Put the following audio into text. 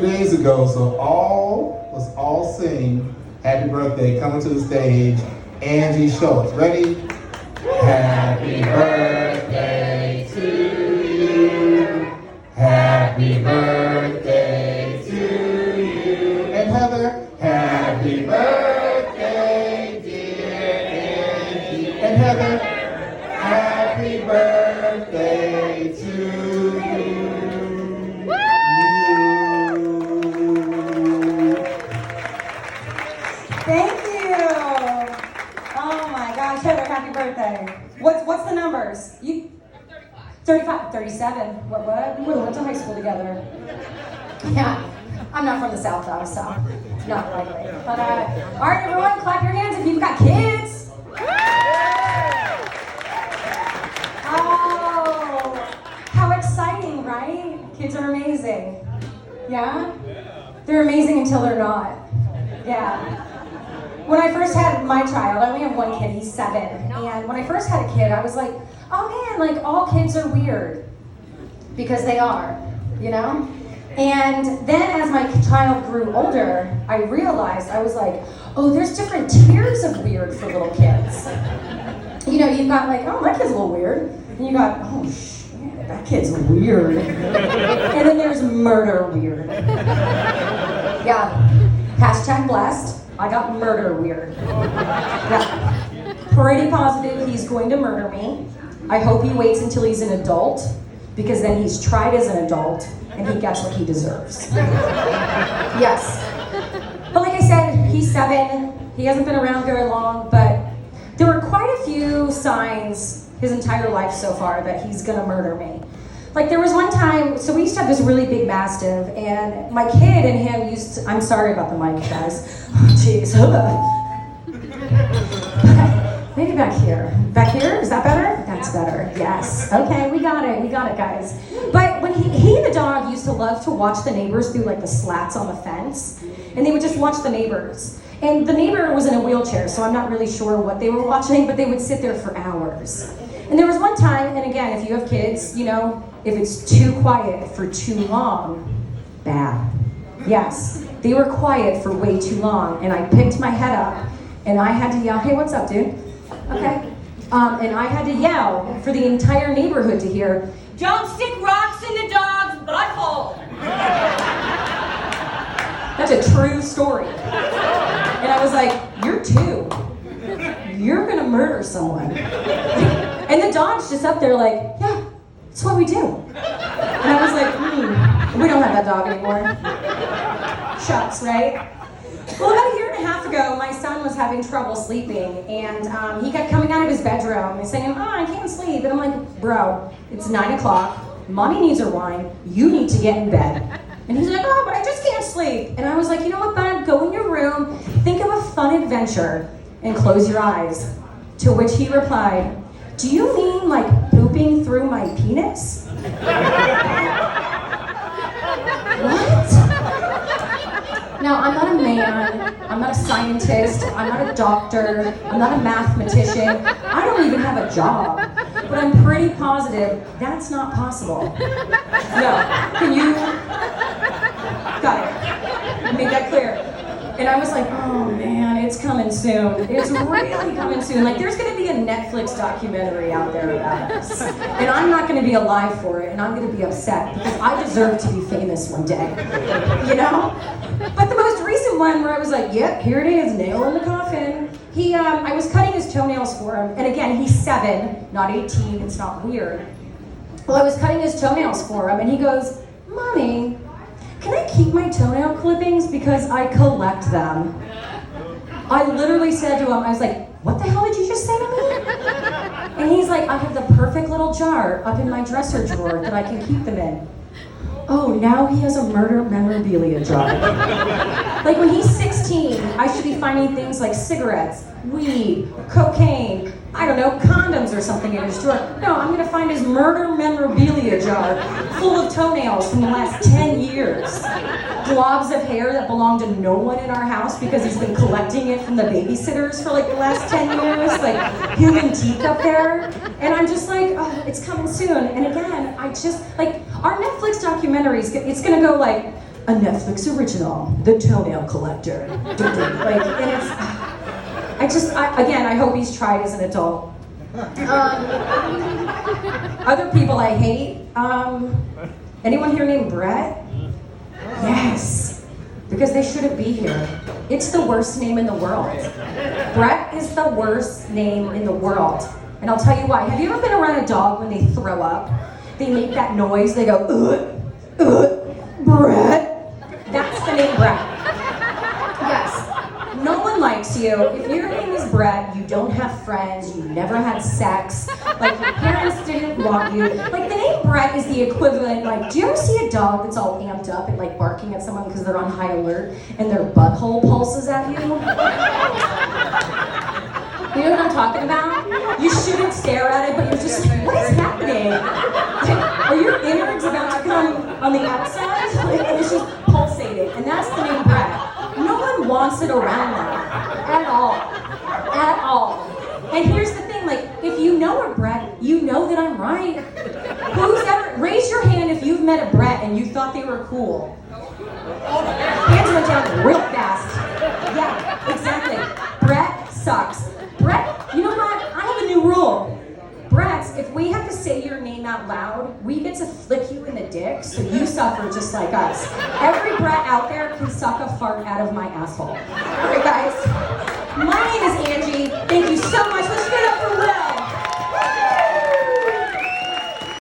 Days ago, so let's all sing happy birthday coming to the stage, Angie Schultz. Ready? Happy birthday to you. Happy birthday to you. And Heather, happy birthday, dear Angie. And Heather, happy birthday to you. Thank you. Oh my gosh, Heather, happy birthday. What's the numbers? You 35, 37. What? We went to high school together. Yeah, I'm not from the South though, so not likely. But all right, everyone, clap your hands if you've got kids. Oh, how exciting, right? Kids are amazing. Yeah? They're amazing until they're not. Yeah. When I first had my child, I only have one kid, he's 7. And when I first had a kid, I was like, oh man, like all kids are weird. Because they are, you know? And then as my child grew older, I realized, I was like, oh, there's different tiers of weird for little kids. You know, you've got like, oh, my kid's a little weird. And you got, oh shit, that kid's weird. And then there's murder weird. Yeah, hashtag blessed. I got murder weird. Yeah. Pretty positive he's going to murder me. I hope he waits until he's an adult, because then he's tried as an adult and he gets what he deserves. Yes. But like I said, he's 7. He hasn't been around very long, but there were quite a few signs his entire life so far that he's gonna murder me. Like there was one time, so we used to have this really big Mastiff, and my kid and him used to, I'm sorry about the mic, guys. Oh, jeez. Maybe back here. Back here? Is that better? That's better. Yes. Okay, we got it, guys. But when he and the dog used to love to watch the neighbors through like the slats on the fence, and they would just watch the neighbors. And the neighbor was in a wheelchair, so I'm not really sure what they were watching, but they would sit there for hours. And there was one time, and again, if you have kids, you know, if it's too quiet for too long, bad. Yes, they were quiet for way too long, and I picked my head up, and I had to yell, hey, what's up, dude? Okay. And I had to yell for the entire neighborhood to hear, don't stick rocks in the dog's butthole. That's a true story. And I was like, you're 2. You're gonna murder someone. And the dog's just up there like, yeah, that's what we do. And I was like, we don't have that dog anymore. Shucks, right? Well, about a year and a half ago, my son was having trouble sleeping, and he kept coming out of his bedroom and saying, I can't sleep. And I'm like, bro, it's 9 o'clock. Mommy needs her wine. You need to get in bed. And he's like, oh, but I just can't sleep. And I was like, you know what, bud? Go in your room, think of a fun adventure, and close your eyes. To which he replied, do you mean like pooping through my penis? What? Now, I'm not a man, I'm not a scientist, I'm not a doctor, I'm not a mathematician, I don't even have a job, but I'm pretty positive that's not possible. No, can you? Got it. Made that clear. And I was like, oh man, it's coming soon. It's really coming soon. Like there's gonna be a Netflix documentary out there about us. And I'm not gonna be alive for it, and I'm gonna be upset because I deserve to be famous one day. You know? But the most recent one where I was like, yep, here it is, nail in the coffin. I was cutting his toenails for him, and again, he's 7, not 18, it's not weird. Well, I was cutting his toenails for him, and he goes, Mommy, can I keep my toenail clippings because I collect them? I literally said to him, I was like, what the hell did you just say to me? And he's like, I have the perfect little jar up in my dresser drawer that I can keep them in. Oh, now he has a murder memorabilia jar. Like when he's 16, I should be finding things like cigarettes, weed, cocaine, I don't know, condoms or something in his drawer. No, I'm gonna find his murder memorabilia jar full of toenails from the last 10 years. Globs of hair that belong to no one in our house because he's been collecting it from the babysitters for like the last 10 years, like human teeth up there. And I'm just like, oh, it's coming soon. And again, I just, like, our Netflix documentaries, it's gonna go like, a Netflix original, The Toenail Collector. Like, and it's, I hope he's tried as an adult. Other people I hate, anyone here named Brett? Yes, because they shouldn't be here. It's the worst name in the world. Brett is the worst name in the world. And I'll tell you why. Have you ever been around a dog when they throw up? They make that noise, they go, Brett. That's the name Brett. Yes. No one likes you. If your name is Brett, you don't have friends, you never had sex, like your parents didn't want you. Like the name Brett is the equivalent, like, do you ever see a dog that's all amped up and like barking at someone because they're on high alert and their butthole pulses at you? You know what I'm talking about? You shouldn't stare at it, but you're just like, what is happening? Like, are your innards about to come on the outside? Like, and it's just pulsating. And that's the name Brett. No one wants it around them. At all. At all. And here's the thing, like, if you know a Brett, you know that I'm right. Raise your hand if you've met a Brett and you thought they were cool. Hands went down real fast. Yeah, exactly. Brett sucks. Brett, you know what? I have a new rule. Brett, if we have to say your name out loud, we get to flick you in the dick, so you suffer just like us. Every Brett out there can suck a fart out of my asshole. All right, guys. My name is Angie. Thank you so much. Let's give it up for Will.